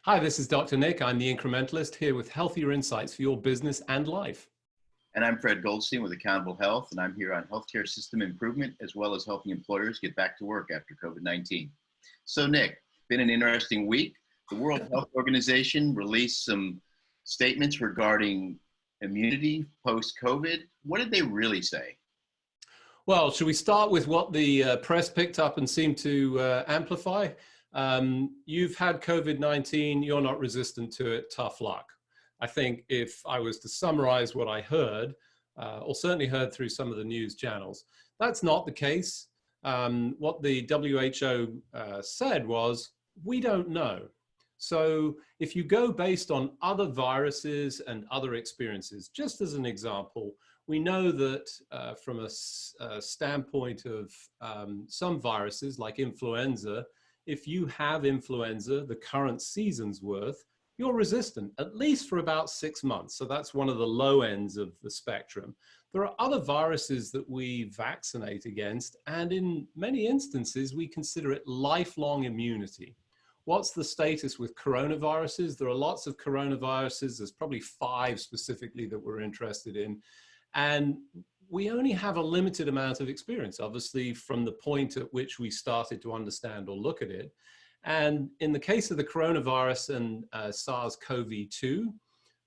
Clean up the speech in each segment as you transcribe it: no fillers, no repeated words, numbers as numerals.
Hi, this is Dr. Nick. I'm the Incrementalist here with healthier insights for your business and life. And I'm Fred Goldstein with Accountable Health, and I'm here on healthcare system improvement as well as helping employers get back to work after COVID-19. So Nick, been an interesting week. The World Health Organization released some statements regarding immunity post-COVID. What did they really say? Well, should we start with what the press picked up and seemed to amplify? You've had COVID-19, you're not resistant to it, tough luck. I think if I was to summarize what I heard, or certainly heard through some of the news channels, that's not the case. What the WHO said was, we don't know. So if you go based on other viruses and other experiences, just as an example, we know that from a standpoint of some viruses like influenza, if you have influenza, the current season's worth, you're resistant, at least for about 6 months. So that's one of the low ends of the spectrum. There are other viruses that we vaccinate against, and in many instances, we consider it lifelong immunity. What's the status with coronaviruses? There are lots of coronaviruses. There's probably 5 specifically that we're interested in. And we only have a limited amount of experience, obviously, from the point at which we started to understand or look at it. And in the case of the coronavirus and SARS-CoV-2,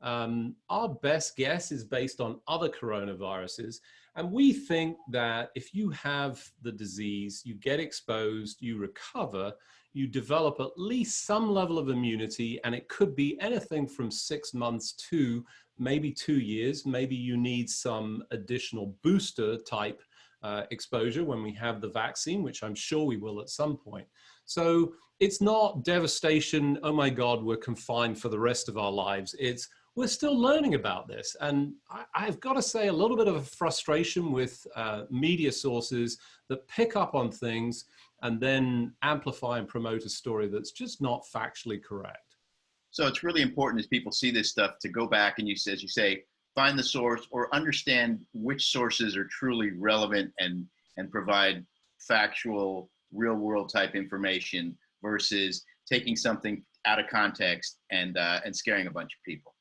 our best guess is based on other coronaviruses. And we think that if you have the disease, you get exposed, you recover, you develop at least some level of immunity, and it could be anything from 6 months to maybe 2 years. Maybe you need some additional booster type exposure when we have the vaccine, which I'm sure we will at some point. So it's not devastation, oh my God, we're confined for the rest of our lives. It's we're still learning about this. And I've got to say a little bit of a frustration with media sources that pick up on things and then amplify and promote a story that's just not factually correct. So it's really important as people see this stuff to go back and as you say, find the source or understand which sources are truly relevant and provide factual, real world type information versus taking something out of context and scaring a bunch of people.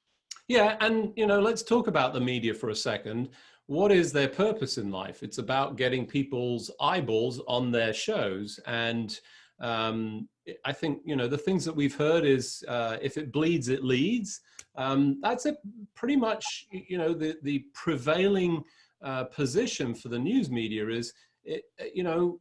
Yeah, and let's talk about the media for a second. What is their purpose in life? It's about getting people's eyeballs on their shows. And I think, the things that we've heard is if it bleeds, it leads. That's pretty much, the prevailing position for the news media is,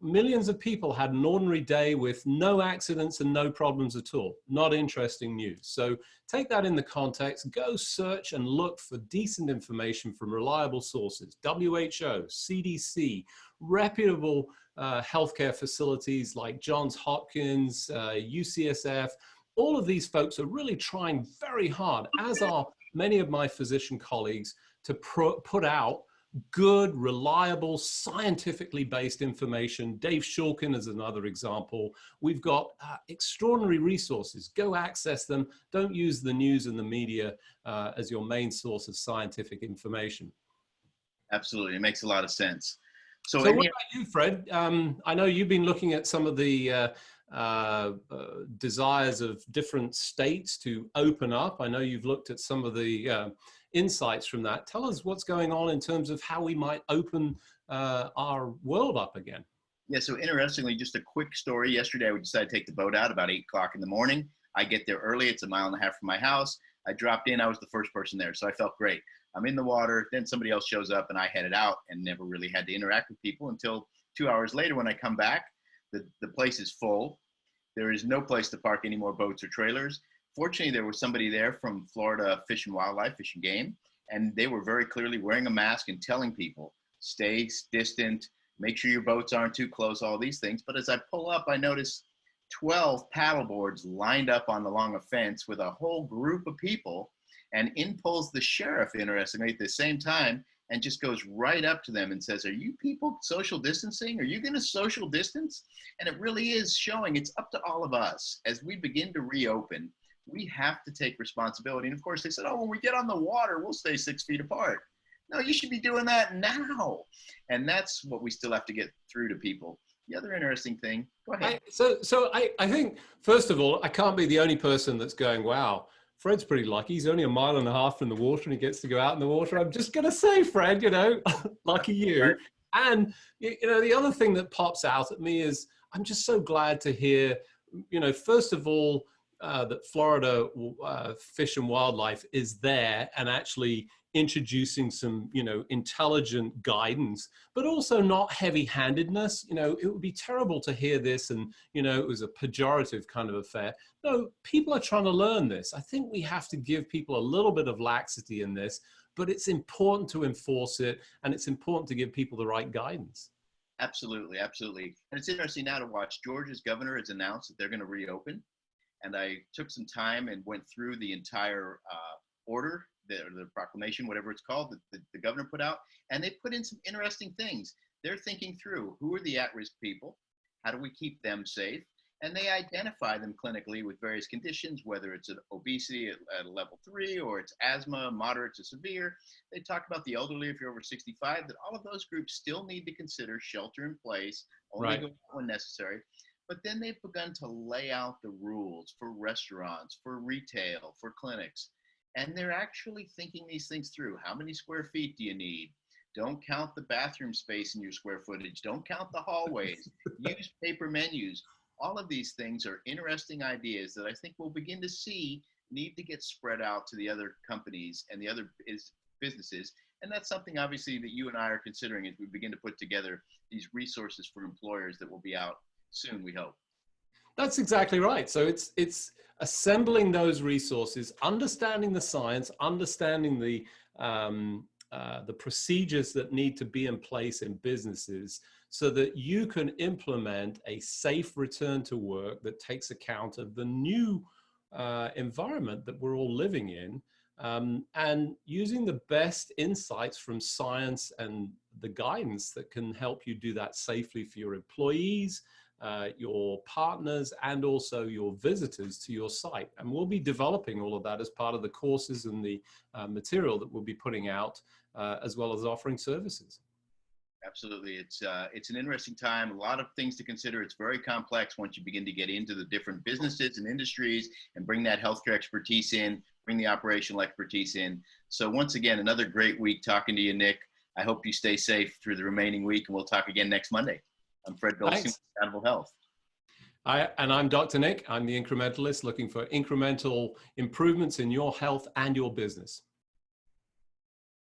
millions of people had an ordinary day with no accidents and no problems at all. Not interesting news. So take that in the context, go search and look for decent information from reliable sources, WHO, CDC, reputable healthcare facilities like Johns Hopkins, UCSF. All of these folks are really trying very hard, as are many of my physician colleagues, to put out good, reliable, scientifically based information. Dave Shulkin is another example. We've got extraordinary resources. Go access them. Don't use the news and the media as your main source of scientific information. Absolutely, it makes a lot of sense. So what about you, Fred? I know you've been looking at some of the desires of different states to open up. I know you've looked at some of the insights from that. Tell us what's going on in terms of how we might open our world up again. Yeah, so interestingly, just a quick story. Yesterday, we decided to take the boat out about 8 o'clock in the morning. I get there early. It's 1.5 miles from my house. I dropped in. I was the first person there, so I felt great. I'm in the water. Then somebody else shows up, and I headed out and never really had to interact with people until 2 hours later when I come back. The place is full. There is no place to park any more boats or trailers. Fortunately, there was somebody there from Florida Fish and Wildlife, Fish and Game, and they were very clearly wearing a mask and telling people, stay distant, make sure your boats aren't too close, all these things. But as I pull up, I notice 12 paddle boards lined up along a fence with a whole group of people, and in pulls the sheriff, interestingly, at the same time, and just goes right up to them and says, are you people social distancing? Are you going to social distance? And it really is showing it's up to all of us. As we begin to reopen, we have to take responsibility. And of course, they said, oh, when we get on the water, we'll stay 6 feet apart. No, you should be doing that now. And that's what we still have to get through to people. the other interesting thing, go ahead. I think, first of all, I can't be the only person that's going, wow, Fred's pretty lucky. He's only a mile and a half from the water and he gets to go out in the water. I'm just going to say, Fred, you know, lucky you. And, you know, the other thing that pops out at me is I'm just so glad to hear, you know, first of all, that Florida Fish and Wildlife is there and actually introducing some, you know, intelligent guidance, but also not heavy-handedness. You know, it would be terrible to hear this and, you know, it was a pejorative kind of affair. No, people are trying to learn this. I think we have to give people a little bit of laxity in this, but it's important to enforce it and it's important to give people the right guidance. Absolutely, absolutely. And it's interesting now to watch. Georgia's governor has announced that they're going to reopen. And I took some time and went through the entire order, the proclamation, whatever it's called, that the governor put out. And they put in some interesting things. They're thinking through who are the at-risk people? How do we keep them safe? And they identify them clinically with various conditions, whether it's an obesity at level 3 or it's asthma, moderate to severe. They talk about the elderly if you're over 65, that all of those groups still need to consider shelter in place, only go when necessary. But then they've begun to lay out the rules for restaurants, for retail, for clinics. And they're actually thinking these things through. How many square feet do you need? Don't count the bathroom space in your square footage. Don't count the hallways. Use paper menus. All of these things are interesting ideas that I think we'll begin to see need to get spread out to the other companies and the other businesses. And that's something obviously that you and I are considering as we begin to put together these resources for employers that will be out soon, we hope. That's exactly right. So it's assembling those resources, understanding the science, understanding the procedures that need to be in place in businesses so that you can implement a safe return to work that takes account of the new environment that we're all living in, and using the best insights from science and the guidance that can help you do that safely for your employees, your partners, and also your visitors to your site. And we'll be developing all of that as part of the courses and the material that we'll be putting out, as well as offering services. Absolutely. It's an interesting time, a lot of things to consider. It's very complex once you begin to get into the different businesses and industries and bring that healthcare expertise in, bring the operational expertise in. So once again, another great week talking to you, Nick. I hope you stay safe through the remaining week, and we'll talk again next Monday. I'm Fred Goldstein with Accountable Health. And I'm Dr. Nick. I'm the incrementalist looking for incremental improvements in your health and your business.